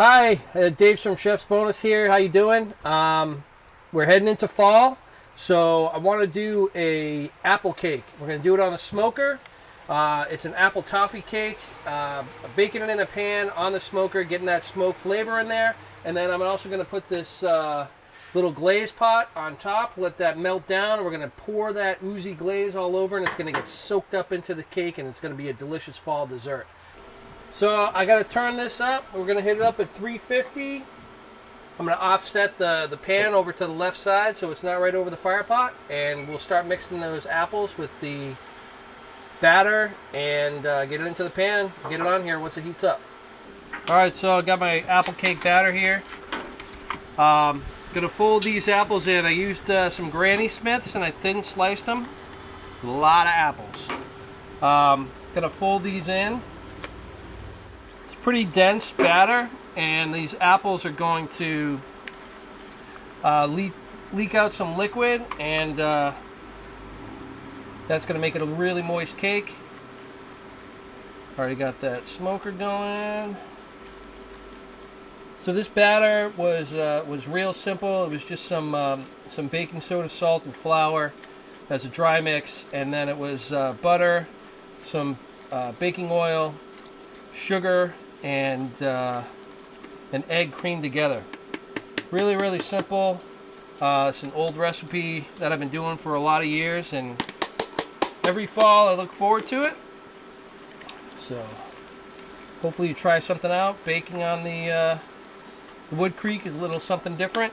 Hi, Dave from Chef's Bonus here. How you doing? We're heading into fall, so I want to do a apple cake. We're going to do it on the smoker. It's an apple toffee cake. Baking it in a pan on the smoker, getting that smoke flavor in there, and then I'm also going to put this little glaze pot on top. Let that melt down. We're going to pour that oozy glaze all over, and it's going to get soaked up into the cake, and it's going to be a delicious fall dessert. So I got to turn this up. We're going to hit it up at 350. I'm going to offset the pan over to the left side so it's not right over the fire pot. And we'll start mixing those apples with the batter and get it into the pan. Get it on here once it heats up. Alright, so I got my apple cake batter here. Going to fold these apples in. I used some Granny Smiths and I thin sliced them. A lot of apples. Going to fold these in. Pretty dense batter, and these apples are going to leak out some liquid, and that's going to make it a really moist cake. Already got that smoker going. So this batter was real simple. It was just some baking soda, salt, and flour as a dry mix, and then it was butter, some baking oil, sugar, and an egg creamed together. Really simple. It's an old recipe that I've been doing for a lot of years, and every fall I look forward to it. So hopefully you try something out. Baking on the Woodcreek is a little something different.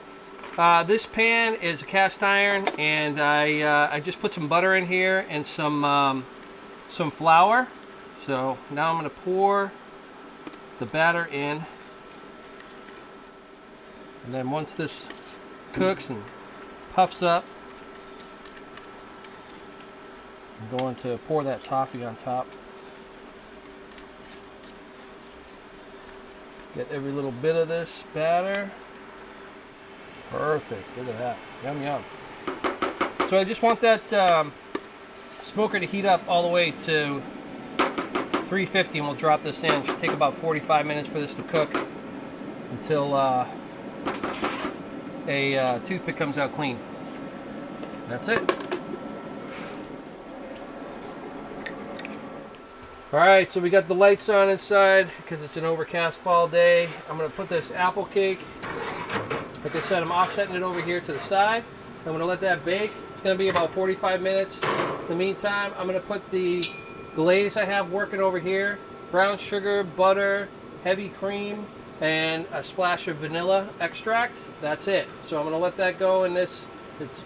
This pan is a cast iron, and I just put some butter in here and some flour. So now I'm going to pour the batter in, and then once this cooks and puffs up, I'm going to pour that toffee on top. Get every little bit of this batter. Perfect. Look at that. Yum yum. So I just want that smoker to heat up all the way to 350, and we'll drop this in. It should take about 45 minutes for this to cook until a toothpick comes out clean. That's it. Alright, so we got the lights on inside because it's an overcast fall day. I'm going to put this apple cake, like I said, I'm offsetting it over here to the side. I'm going to let that bake. It's going to be about 45 minutes. In the meantime, I'm going to put the glaze I have working over here: brown sugar, butter, heavy cream, and a splash of vanilla extract. That's it. So I'm going to let that go in this.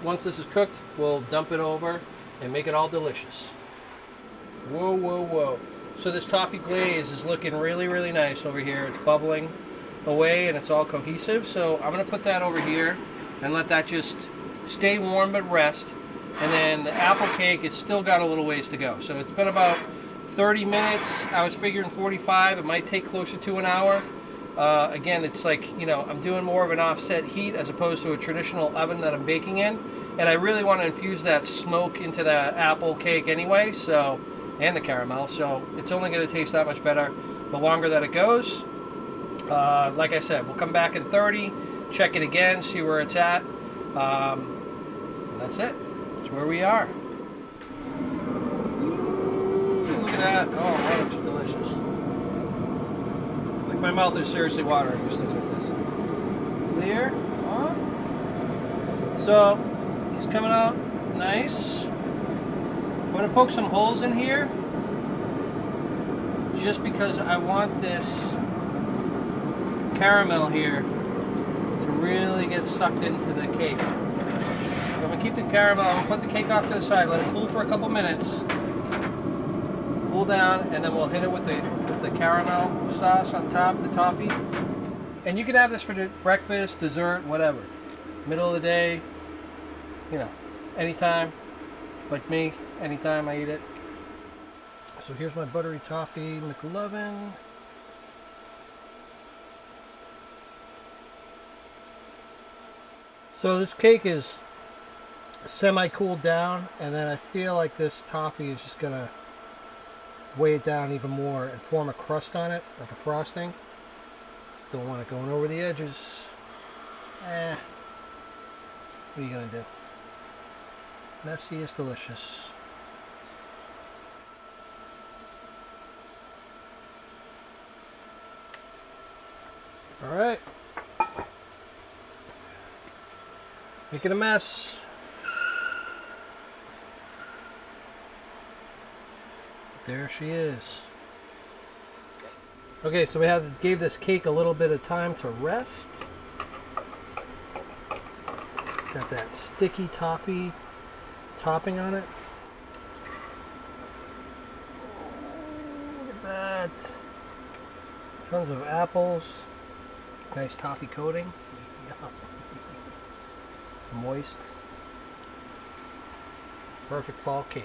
Once this is cooked, we'll dump it over and make it all delicious. Whoa. So this toffee glaze is looking really nice over here. It's bubbling away and it's all cohesive. So I'm going to put that over here and let that just stay warm but rest. And then the apple cake, it's still got a little ways to go. So it's been about 30 minutes. I was figuring 45. It might take closer to an hour. Again, it's like, I'm doing more of an offset heat as opposed to a traditional oven that I'm baking in. And I really want to infuse that smoke into the apple cake anyway, and the caramel. So it's only going to taste that much better the longer that it goes. Like I said, we'll come back in 30, check it again, see where it's at. And that's it. Where we are. Look at that. Oh, that looks delicious. Like my mouth is seriously watering just looking at this. Clear. So it's coming out nice. I'm going to poke some holes in here just because I want this caramel here to really get sucked into the cake. I'm going to keep the caramel, I'm going to put the cake off to the side, let it cool for a couple minutes, cool down, and then we'll hit it with the caramel sauce on top, the toffee. And you can have this for breakfast, dessert, whatever. Middle of the day, anytime, like me, anytime I eat it. So here's my buttery toffee McLovin. So this cake is semi-cooled down, and then I feel like this toffee is just gonna weigh it down even more and form a crust on it, like a frosting. don't want it going over the edges. What are you gonna do? Messy is delicious. All right. Making a mess. There she is. Okay, so we gave this cake a little bit of time to rest. Got that sticky toffee topping on it. Look at that. Tons of apples. Nice toffee coating. Moist. Perfect fall cake.